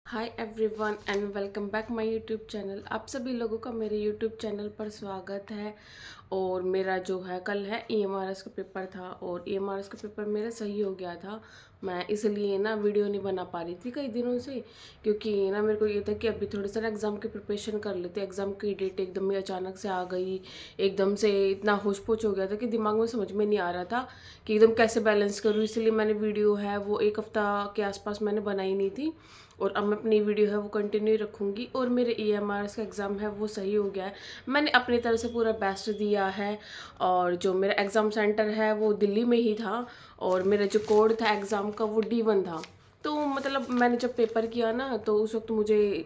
Hi everyone and welcome back my YouTube channel. आप सभी लोगों का मेरे यूट्यूब चैनल पर स्वागत है। और मेरा जो है कल है ईएमआरएस का पेपर था और ईएमआरएस का पेपर मेरा सही हो गया था। मैं इसलिए ना वीडियो नहीं बना पा रही थी कई दिनों से, क्योंकि ना मेरे को ये था कि अभी थोड़ा सा ना एग्ज़ाम की प्रिपरेशन कर लेते। एग्ज़ाम की डेट एकदम ही अचानक से आ गई, एकदम से इतना होश पोच हो गया था कि दिमाग में समझ में नहीं आ रहा था कि एकदम कैसे बैलेंस करूँ। इसलिए मैंने वीडियो है वो एक हफ़्ता के आसपास मैंने बनाई नहीं थी और अब मैं अपनी वीडियो है वो कंटिन्यू रखूँगी। और मेरे ईएमआरएस का एग्ज़ाम है वो सही हो गया है। मैंने अपनी तरफ से पूरा बेस्ट दिया है और जो मेरा एग्ज़ाम सेंटर है वो दिल्ली में ही था और मेरा जो कोड था एग्ज़ाम का वो D1 था। तो मतलब मैंने जब पेपर किया ना तो उस वक्त मुझे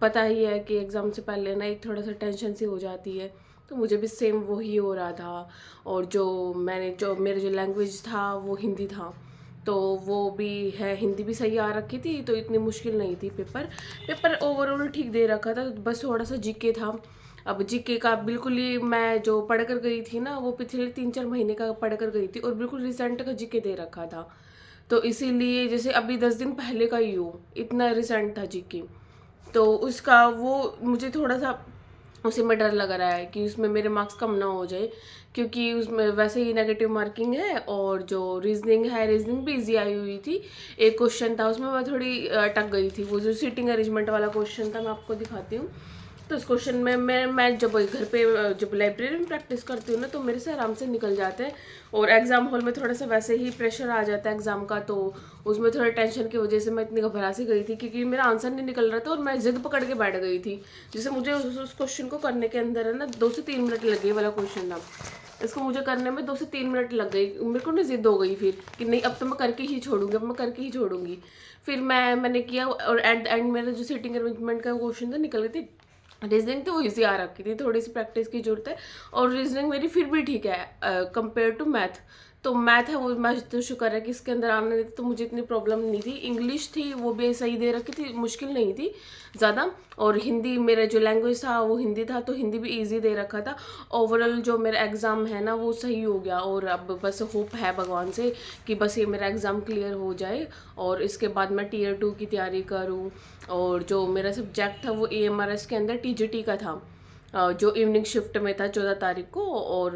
पता ही है कि एग्ज़ाम से पहले ना एक थोड़ा सा टेंशन सी हो जाती है, तो मुझे भी सेम वही हो रहा था। और जो मेरा जो लैंग्वेज था वो हिंदी था, तो वो भी है, हिंदी भी सही आ रखी थी, तो इतनी मुश्किल नहीं थी। पेपर पेपर ओवरऑल ठीक दे रखा था, बस थोड़ा सा जीके था। अब जीके का बिल्कुल ही मैं जो पढ़ कर गई थी ना वो पिछले 3-4 महीने का पढ़ कर गई थी और बिल्कुल रिसेंट का जीके दे रखा था। तो इसीलिए जैसे अभी 10 दिन पहले का ही हो, इतना रिसेंट था जीके। तो उसका वो मुझे थोड़ा सा उसी में डर लग रहा है कि उसमें मेरे मार्क्स कम ना हो जाए, क्योंकि उसमें वैसे ही नेगेटिव मार्किंग है। और जो रीजनिंग है, रीजनिंग भी इजी आई हुई थी। एक क्वेश्चन था उसमें मैं थोड़ी अटक गई थी, वो जो सीटिंग अरेंजमेंट वाला क्वेश्चन था, मैं आपको दिखाती हूँ। तो उस क्वेश्चन में मैं जब घर पे जब लाइब्रेरी में प्रैक्टिस करती हूँ ना तो मेरे से आराम से निकल जाते हैं। और एग्जाम हॉल में थोड़ा सा वैसे ही प्रेशर आ जाता है एग्जाम का, तो उसमें थोड़ा टेंशन की वजह से मैं इतनी घबरा सी गई थी, क्योंकि मेरा आंसर नहीं निकल रहा था और मैं जिद पकड़ के बैठ गई थी। जैसे मुझे उस क्वेश्चन को करने के अंदर है ना 2 से 3 मिनट लगे, वाला क्वेश्चन था। इसको मुझे करने में 2 से 3 मिनट लग गई। मेरे को ना जिद हो गई फिर कि नहीं, अब तो मैं करके ही छोड़ूंगी, अब मैं करके ही छोड़ूंगी। फिर मैंने किया और एट द एंड मेरा जो सीटिंग अरेंजमेंट का क्वेश्चन था निकल गई थी। रीजनिंग तो ईजी आ रखी थी, थोड़ी सी प्रैक्टिस की जरूरत है। और रीजनिंग मेरी फिर भी ठीक है कंपेयर टू मैथ। तो मैथ है वो मैं तो शुक्र है कि इसके अंदर आने देती, तो मुझे इतनी प्रॉब्लम नहीं थी। इंग्लिश थी वो भी सही दे रखी थी, मुश्किल नहीं थी ज़्यादा। और हिंदी, मेरा जो लैंग्वेज था वो हिंदी था, तो हिंदी भी इजी दे रखा था। ओवरऑल जो मेरा एग्ज़ाम है ना वो सही हो गया और अब बस होप है भगवान से कि बस ये मेरा एग्ज़ाम क्लियर हो जाए और इसके बाद मैं टीयर 2 की तैयारी करूँ। और जो मेरा सब्जेक्ट था वो ईएमआरएस के अंदर टीजीटी का था, जो इवनिंग शिफ्ट में था 14 तारीख को। और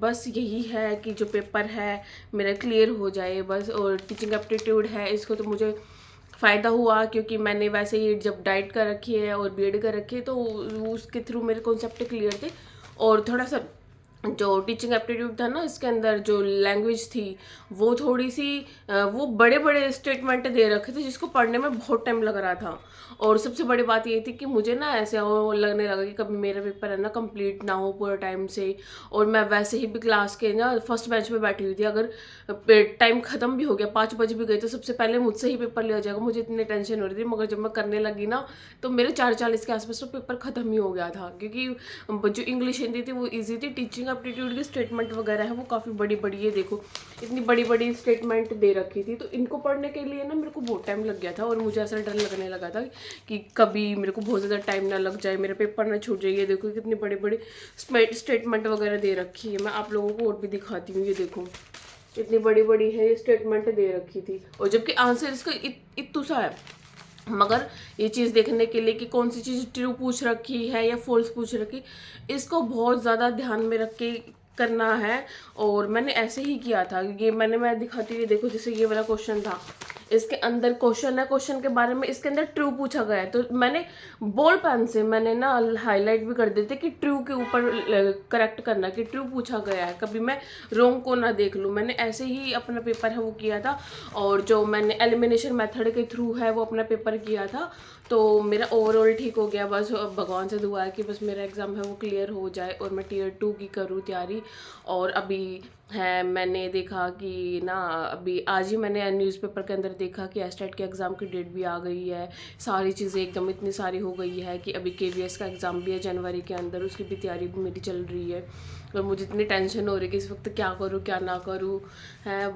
बस यही है कि जो पेपर है मेरा क्लियर हो जाए बस। और टीचिंग एप्टीट्यूड है, इसको तो मुझे फ़ायदा हुआ क्योंकि मैंने वैसे ही जब डाइट कर रखी है और बीएड कर रखी है, तो उसके थ्रू मेरे कॉन्सेप्ट क्लियर थे। और थोड़ा सा जो टीचिंग एप्टीट्यूड था ना इसके अंदर जो लैंग्वेज थी वो थोड़ी सी वो बड़े बड़े स्टेटमेंट दे रखे थे जिसको पढ़ने में बहुत टाइम लग रहा था। और सबसे बड़ी बात ये थी कि मुझे ना ऐसे वो लगने लगा कि कभी मेरा पेपर है ना कंप्लीट ना हो पूरा टाइम से। और मैं वैसे ही भी क्लास के ना फर्स्ट बेंच पे बैठी हुई थी, अगर टाइम ख़त्म भी हो गया, 5 बज भी गए, तो सबसे पहले मुझसे ही पेपर लिया जाएगा, मुझे इतनी टेंशन हो रही थी। मगर जब मैं करने लगी ना तो मेरे 4:40 के आसपास तो पेपर ख़त्म ही हो गया था, क्योंकि जो इंग्लिश हिंदी थी वो ईजी थी। टीचिंग एप्टीट्यूड की स्टेटमेंट वगैरह है वो काफ़ी बड़ी बड़ी, ये देखो इतनी बड़ी बड़ी स्टेटमेंट दे रखी थी, तो इनको पढ़ने के लिए ना मेरे को बहुत टाइम लग गया था। और मुझे ऐसा डर लगने लगा था कि कभी मेरे को बहुत ज़्यादा टाइम ना लग जाए, मेरा पेपर ना छूट जाए। ये देखो कितनी बड़ी बड़ी स्टेटमेंट वगैरह दे रखी है, मैं आप लोगों को और भी दिखाती हूँ। ये देखो इतनी बड़ी बड़ी है, ये स्टेटमेंट दे रखी थी और जबकि आंसर इसका इतू सा है। मगर ये चीज़ देखने के लिए कि कौन सी चीज़ ट्रू पूछ रखी है या फॉल्स पूछ रखी, इसको बहुत ज़्यादा ध्यान में रख के करना है। और मैंने ऐसे ही किया था, ये मैं दिखाती हुई देखो, जैसे ये वाला क्वेश्चन था, इसके अंदर क्वेश्चन है, क्वेश्चन के बारे में इसके अंदर ट्रू पूछा गया है, तो मैंने बॉल पेन से मैंने ना हाईलाइट भी कर देते कि ट्रू के ऊपर करेक्ट करना कि ट्रू पूछा गया है, कभी मैं रोंग को ना देख लूँ। मैंने ऐसे ही अपना पेपर है वो किया था। और जो मैंने एलिमिनेशन मेथड के थ्रू है वो अपना पेपर किया था, तो मेरा ओवरऑल ठीक हो गया। बस भगवान से दुआ है कि बस मेरा एग्ज़ाम है वो क्लियर हो जाए और मैं टीयर 2 की करूँ तैयारी। और अभी है, मैंने देखा कि ना अभी आज ही मैंने न्यूज़पेपर के अंदर देखा कि एस्टेट के एग्ज़ाम की डेट भी आ गई है। सारी चीज़ें एकदम इतनी सारी हो गई है कि अभी केवीएस का एग्ज़ाम भी है जनवरी के अंदर, उसकी भी तैयारी भी मेरी चल रही है। पर मुझे इतनी टेंशन हो रही है कि इस वक्त क्या करूँ क्या ना करूँ है।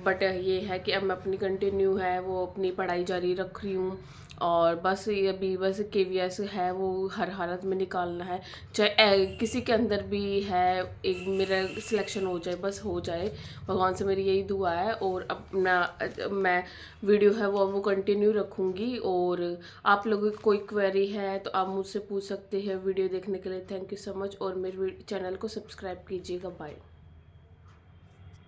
बट ये है कि अब मैं अपनी कंटिन्यू है वो अपनी पढ़ाई जारी रख रही हूँ, और बस ये अभी बस KVS है वो हर हालत में निकालना है, चाहे किसी के अंदर भी है, एक मेरा सिलेक्शन हो जाए, बस हो जाए, भगवान से मेरी यही दुआ है। और अपना मैं वीडियो है वो कंटिन्यू रखूँगी, और आप लोगों की कोई क्वेरी है तो आप मुझसे पूछ सकते हैं। वीडियो देखने के लिए थैंक यू सो मच, और मेरे चैनल को सब्सक्राइब कीजिएगा। बाय।